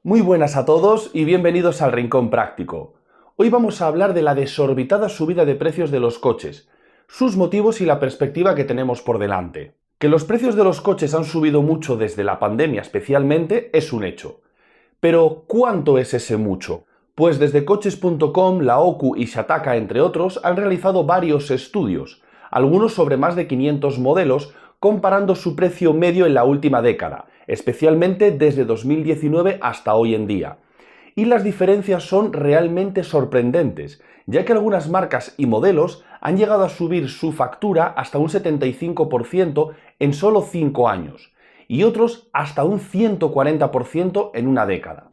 Muy buenas a todos y bienvenidos al Rincón Práctico. Hoy vamos a hablar de la desorbitada subida de precios de los coches, sus motivos y la perspectiva que tenemos por delante. Que los precios de los coches han subido mucho desde la pandemia especialmente es un hecho. Pero, ¿cuánto es ese mucho? Pues desde Coches.com, la OCU y Shataka, entre otros, han realizado varios estudios, algunos sobre más de 500 modelos, comparando su precio medio en la última década, especialmente desde 2019 hasta hoy en día. Y las diferencias son realmente sorprendentes, ya que algunas marcas y modelos han llegado a subir su factura hasta un 75% en solo 5 años, y otros hasta un 140% en una década.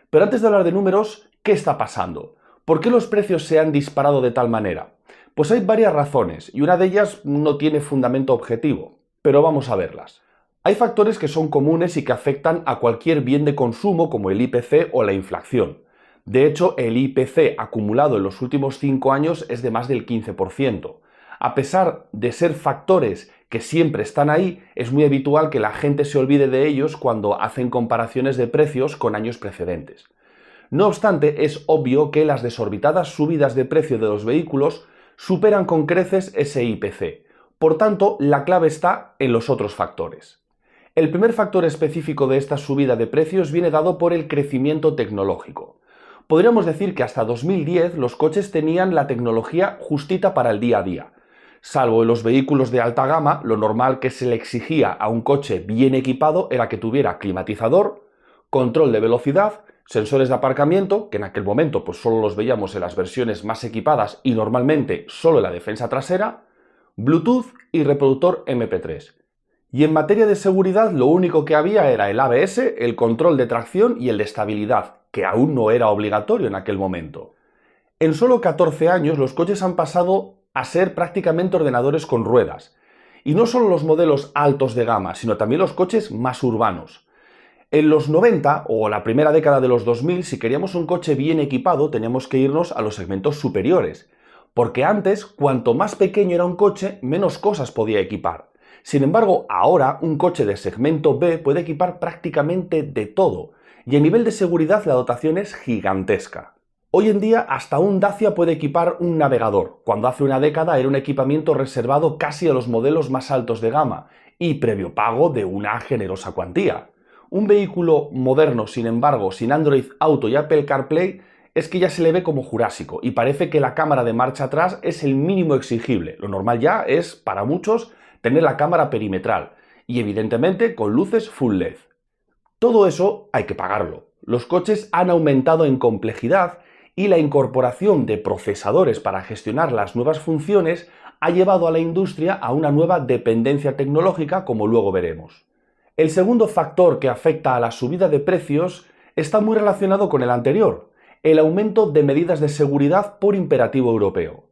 Pero antes de hablar de números, ¿qué está pasando? ¿Por qué los precios se han disparado de tal manera? Pues hay varias razones, y una de ellas no tiene fundamento objetivo, pero vamos a verlas. Hay factores que son comunes y que afectan a cualquier bien de consumo como el IPC o la inflación. De hecho, el IPC acumulado en los últimos 5 años es de más del 15%. A pesar de ser factores que siempre están ahí, es muy habitual que la gente se olvide de ellos cuando hacen comparaciones de precios con años precedentes. No obstante, es obvio que las desorbitadas subidas de precio de los vehículos superan con creces ese IPC. Por tanto, la clave está en los otros factores. El primer factor específico de esta subida de precios viene dado por el crecimiento tecnológico. Podríamos decir que hasta 2010 los coches tenían la tecnología justita para el día a día. Salvo en los vehículos de alta gama, lo normal que se le exigía a un coche bien equipado era que tuviera climatizador, control de velocidad, sensores de aparcamiento, que en aquel momento pues solo los veíamos en las versiones más equipadas y normalmente solo en la defensa trasera, Bluetooth y reproductor MP3. Y en materia de seguridad lo único que había era el ABS, el control de tracción y el de estabilidad, que aún no era obligatorio en aquel momento. En solo 14 años los coches han pasado a ser prácticamente ordenadores con ruedas. Y no solo los modelos altos de gama, sino también los coches más urbanos. En los 90 o la primera década de los 2000, si queríamos un coche bien equipado, teníamos que irnos a los segmentos superiores. Porque antes, cuanto más pequeño era un coche, menos cosas podía equipar. Sin embargo, ahora un coche de segmento B puede equipar prácticamente de todo. Y a nivel de seguridad la dotación es gigantesca. Hoy en día hasta un Dacia puede equipar un navegador, cuando hace una década era un equipamiento reservado casi a los modelos más altos de gama y previo pago de una generosa cuantía. Un vehículo moderno, sin embargo, sin Android Auto y Apple CarPlay, es que ya se le ve como jurásico y parece que la cámara de marcha atrás es el mínimo exigible. Lo normal ya es, para muchos, tener la cámara perimetral y evidentemente con luces full LED. Todo eso hay que pagarlo. Los coches han aumentado en complejidad y la incorporación de procesadores para gestionar las nuevas funciones ha llevado a la industria a una nueva dependencia tecnológica, como luego veremos. El segundo factor que afecta a la subida de precios está muy relacionado con el anterior, el aumento de medidas de seguridad por imperativo europeo.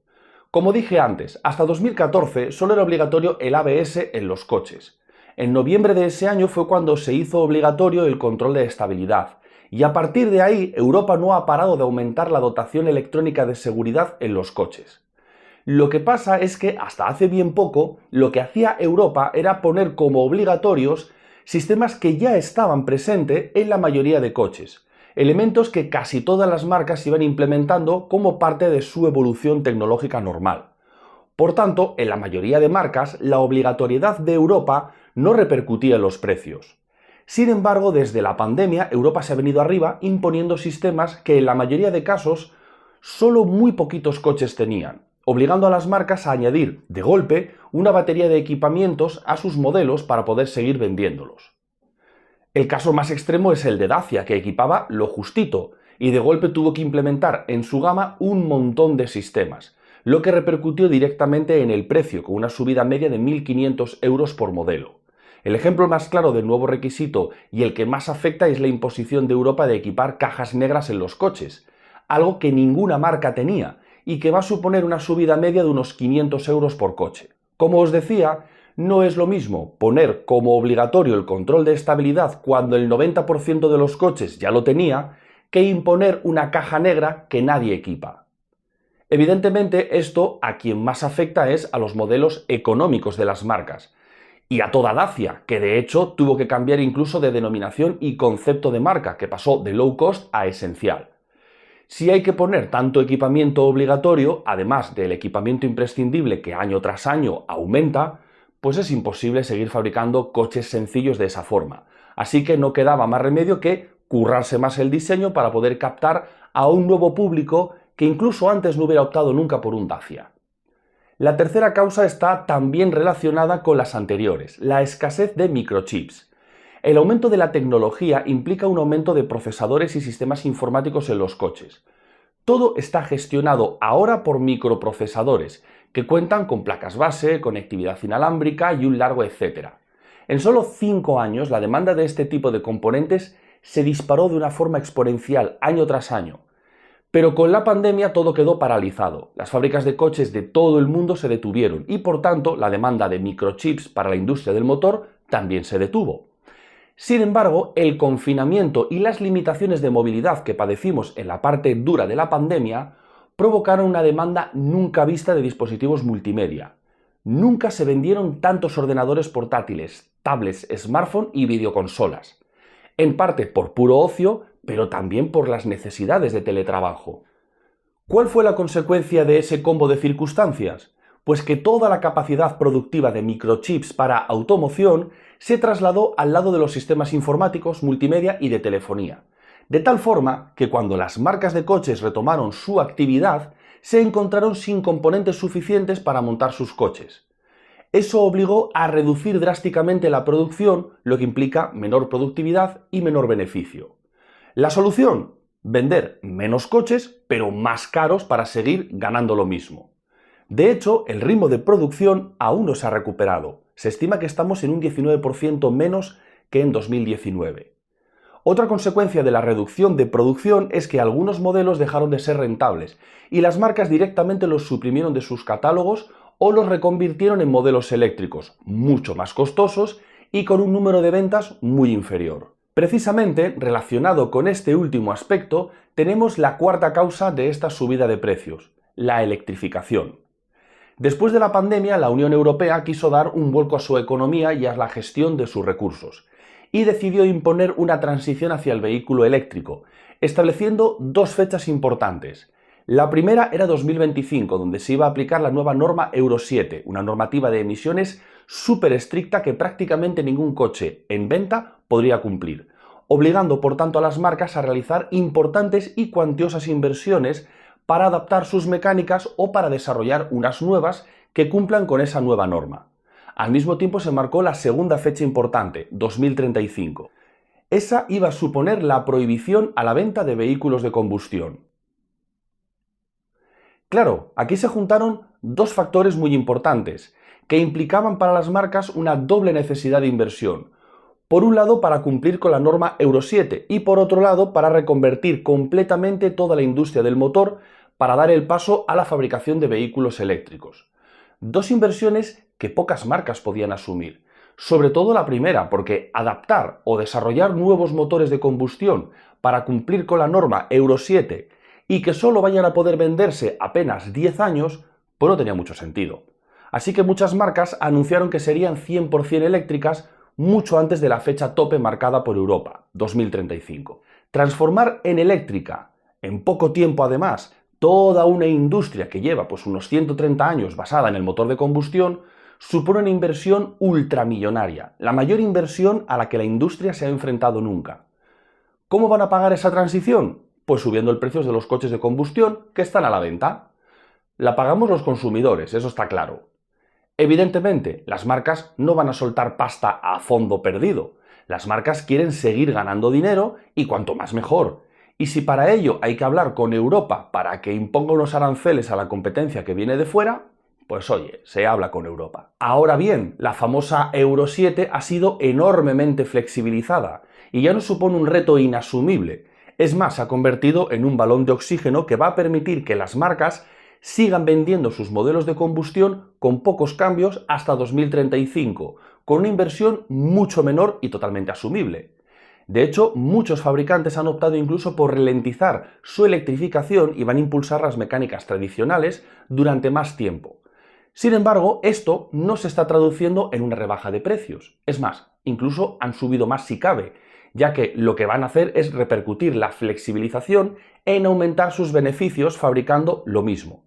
Como dije antes, hasta 2014 solo era obligatorio el ABS en los coches. En noviembre de ese año fue cuando se hizo obligatorio el control de estabilidad, y a partir de ahí Europa no ha parado de aumentar la dotación electrónica de seguridad en los coches. Lo que pasa es que hasta hace bien poco lo que hacía Europa era poner como obligatorios sistemas que ya estaban presentes en la mayoría de coches, elementos que casi todas las marcas iban implementando como parte de su evolución tecnológica normal. Por tanto, en la mayoría de marcas, la obligatoriedad de Europa no repercutía en los precios. Sin embargo, desde la pandemia, Europa se ha venido arriba imponiendo sistemas que en la mayoría de casos solo muy poquitos coches tenían, obligando a las marcas a añadir, de golpe, una batería de equipamientos a sus modelos para poder seguir vendiéndolos. El caso más extremo es el de Dacia, que equipaba lo justito, y de golpe tuvo que implementar en su gama un montón de sistemas, lo que repercutió directamente en el precio, con una subida media de 1.500 euros por modelo. El ejemplo más claro del nuevo requisito y el que más afecta es la imposición de Europa de equipar cajas negras en los coches, algo que ninguna marca tenía y que va a suponer una subida media de unos 500 euros por coche. Como os decía, no es lo mismo poner como obligatorio el control de estabilidad cuando el 90% de los coches ya lo tenía, que imponer una caja negra que nadie equipa. Evidentemente, esto a quien más afecta es a los modelos económicos de las marcas. Y a toda Dacia, que de hecho tuvo que cambiar incluso de denominación y concepto de marca, que pasó de low cost a esencial. Si hay que poner tanto equipamiento obligatorio, además del equipamiento imprescindible que año tras año aumenta, pues es imposible seguir fabricando coches sencillos de esa forma. Así que no quedaba más remedio que currarse más el diseño para poder captar a un nuevo público que incluso antes no hubiera optado nunca por un Dacia. La tercera causa está también relacionada con las anteriores, la escasez de microchips. El aumento de la tecnología implica un aumento de procesadores y sistemas informáticos en los coches. Todo está gestionado ahora por microprocesadores, que cuentan con placas base, conectividad inalámbrica y un largo etcétera. En solo 5 años, la demanda de este tipo de componentes se disparó de una forma exponencial año tras año. Pero con la pandemia todo quedó paralizado. Las fábricas de coches de todo el mundo se detuvieron y por tanto la demanda de microchips para la industria del motor también se detuvo. Sin embargo, el confinamiento y las limitaciones de movilidad que padecimos en la parte dura de la pandemia provocaron una demanda nunca vista de dispositivos multimedia. Nunca se vendieron tantos ordenadores portátiles, tablets, smartphones y videoconsolas. En parte por puro ocio, pero también por las necesidades de teletrabajo. ¿Cuál fue la consecuencia de ese combo de circunstancias? Pues que toda la capacidad productiva de microchips para automoción se trasladó al lado de los sistemas informáticos, multimedia y de telefonía. De tal forma que cuando las marcas de coches retomaron su actividad, se encontraron sin componentes suficientes para montar sus coches. Eso obligó a reducir drásticamente la producción, lo que implica menor productividad y menor beneficio. La solución: vender menos coches, pero más caros para seguir ganando lo mismo. De hecho, el ritmo de producción aún no se ha recuperado. Se estima que estamos en un 19% menos que en 2019. Otra consecuencia de la reducción de producción es que algunos modelos dejaron de ser rentables y las marcas directamente los suprimieron de sus catálogos o los reconvirtieron en modelos eléctricos, mucho más costosos y con un número de ventas muy inferior. Precisamente, relacionado con este último aspecto, tenemos la cuarta causa de esta subida de precios: la electrificación. Después de la pandemia, la Unión Europea quiso dar un vuelco a su economía y a la gestión de sus recursos, y decidió imponer una transición hacia el vehículo eléctrico, estableciendo dos fechas importantes. La primera era 2025, donde se iba a aplicar la nueva norma Euro 7, una normativa de emisiones súper estricta que prácticamente ningún coche en venta podría cumplir, obligando por tanto a las marcas a realizar importantes y cuantiosas inversiones para adaptar sus mecánicas o para desarrollar unas nuevas que cumplan con esa nueva norma. Al mismo tiempo se marcó la segunda fecha importante, 2035. Esa iba a suponer la prohibición a la venta de vehículos de combustión. Claro, aquí se juntaron dos factores muy importantes, que implicaban para las marcas una doble necesidad de inversión. Por un lado, para cumplir con la norma Euro 7 y por otro lado, para reconvertir completamente toda la industria del motor para dar el paso a la fabricación de vehículos eléctricos. Dos inversiones que pocas marcas podían asumir. Sobre todo la primera, porque adaptar o desarrollar nuevos motores de combustión para cumplir con la norma Euro 7 y que solo vayan a poder venderse apenas 10 años, pues no tenía mucho sentido. Así que muchas marcas anunciaron que serían 100% eléctricas mucho antes de la fecha tope marcada por Europa, 2035. Transformar en eléctrica, en poco tiempo además, toda una industria que lleva pues unos 130 años basada en el motor de combustión, supone una inversión ultramillonaria, la mayor inversión a la que la industria se ha enfrentado nunca. ¿Cómo van a pagar esa transición? Pues subiendo el precio de los coches de combustión que están a la venta. La pagamos los consumidores, eso está claro. Evidentemente, las marcas no van a soltar pasta a fondo perdido. Las marcas quieren seguir ganando dinero y cuanto más mejor. Y si para ello hay que hablar con Europa para que imponga unos aranceles a la competencia que viene de fuera, pues oye, se habla con Europa. Ahora bien, la famosa Euro 7 ha sido enormemente flexibilizada y ya no supone un reto inasumible. Es más, se ha convertido en un balón de oxígeno que va a permitir que las marcas sigan vendiendo sus modelos de combustión con pocos cambios hasta 2035, con una inversión mucho menor y totalmente asumible. De hecho, muchos fabricantes han optado incluso por ralentizar su electrificación y van a impulsar las mecánicas tradicionales durante más tiempo. Sin embargo, esto no se está traduciendo en una rebaja de precios. Es más, incluso han subido más si cabe, ya que lo que van a hacer es repercutir la flexibilización en aumentar sus beneficios fabricando lo mismo.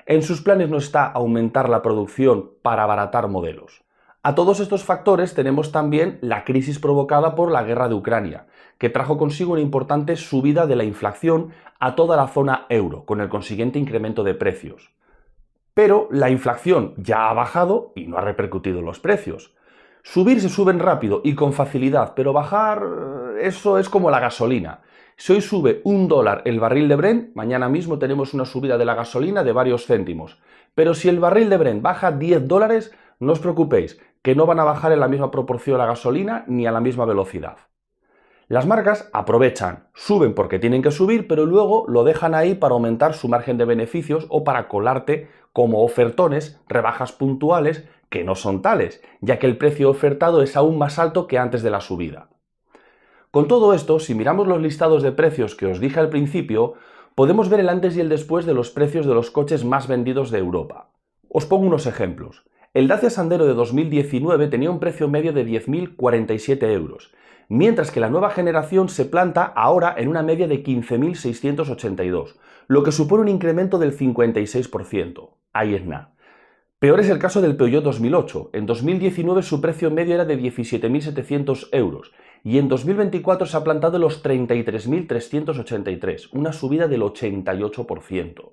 En sus planes no está aumentar la producción para abaratar modelos. A todos estos factores tenemos también la crisis provocada por la guerra de Ucrania, que trajo consigo una importante subida de la inflación a toda la zona euro, con el consiguiente incremento de precios. Pero la inflación ya ha bajado y no ha repercutido en los precios. Subir se suben rápido y con facilidad, pero bajar, eso es como la gasolina. Si hoy sube $1 el barril de Brent, mañana mismo tenemos una subida de la gasolina de varios céntimos. Pero si el barril de Brent baja $10, no os preocupéis, que no van a bajar en la misma proporción la gasolina ni a la misma velocidad. Las marcas aprovechan, suben porque tienen que subir, pero luego lo dejan ahí para aumentar su margen de beneficios o para colarte como ofertones, rebajas puntuales que no son tales, ya que el precio ofertado es aún más alto que antes de la subida. Con todo esto, si miramos los listados de precios que os dije al principio, podemos ver el antes y el después de los precios de los coches más vendidos de Europa. Os pongo unos ejemplos. El Dacia Sandero de 2019 tenía un precio medio de 10.047 euros, mientras que la nueva generación se planta ahora en una media de 15.682, lo que supone un incremento del 56%. Ahí es nada. Peor es el caso del Peugeot 2008. En 2019 su precio medio era de 17.700 euros y en 2024 se ha plantado en los 33.383, una subida del 88%.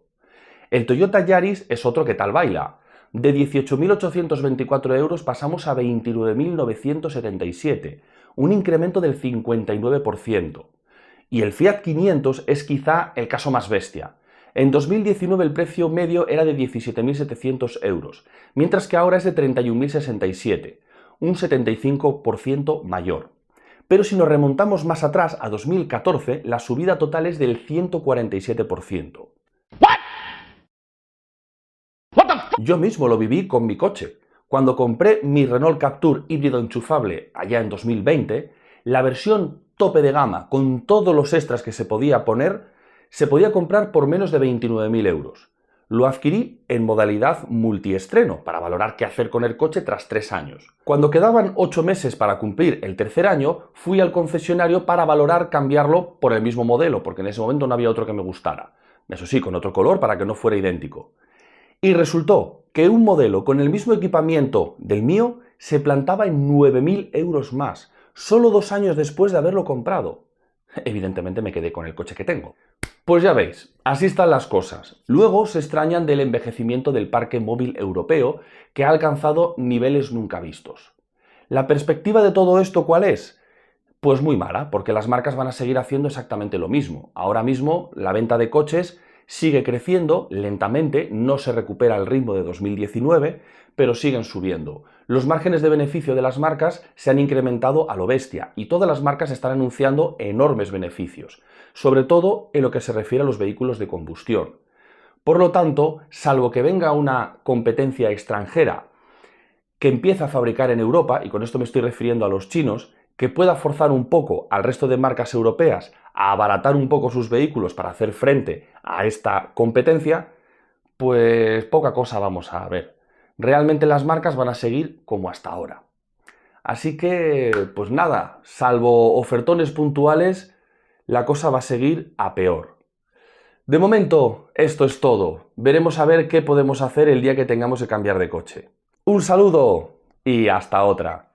El Toyota Yaris es otro que tal baila. De 18.824 euros pasamos a 29.977, un incremento del 59%. Y el Fiat 500 es quizá el caso más bestia. En 2019 el precio medio era de 17.700 euros, mientras que ahora es de 31.067, un 75% mayor. Pero si nos remontamos más atrás, a 2014, la subida total es del 147%. Yo mismo lo viví con mi coche. Cuando compré mi Renault Captur híbrido enchufable allá en 2020, la versión tope de gama, con todos los extras que se podía poner, se podía comprar por menos de 29.000 euros. Lo adquirí en modalidad multiestreno, para valorar qué hacer con el coche tras 3 años. Cuando quedaban 8 meses para cumplir el tercer año, fui al concesionario para valorar cambiarlo por el mismo modelo, porque en ese momento no había otro que me gustara. Eso sí, con otro color para que no fuera idéntico. Y resultó que un modelo con el mismo equipamiento del mío se plantaba en 9.000 euros más, solo 2 años después de haberlo comprado. Evidentemente me quedé con el coche que tengo. Pues ya veis, así están las cosas. Luego se extrañan del envejecimiento del parque móvil europeo, que ha alcanzado niveles nunca vistos. ¿La perspectiva de todo esto cuál es? Pues muy mala, porque las marcas van a seguir haciendo exactamente lo mismo. Ahora mismo la venta de coches sigue creciendo lentamente, no se recupera el ritmo de 2019, pero siguen subiendo. Los márgenes de beneficio de las marcas se han incrementado a lo bestia y todas las marcas están anunciando enormes beneficios, sobre todo en lo que se refiere a los vehículos de combustión. Por lo tanto, salvo que venga una competencia extranjera que empiece a fabricar en Europa, y con esto me estoy refiriendo a los chinos, que pueda forzar un poco al resto de marcas europeas a abaratar un poco sus vehículos para hacer frente a esta competencia, pues poca cosa vamos a ver. Realmente las marcas van a seguir como hasta ahora. Así que, pues nada, salvo ofertones puntuales, la cosa va a seguir a peor. De momento, esto es todo. Veremos a ver qué podemos hacer el día que tengamos que cambiar de coche. Un saludo y hasta otra.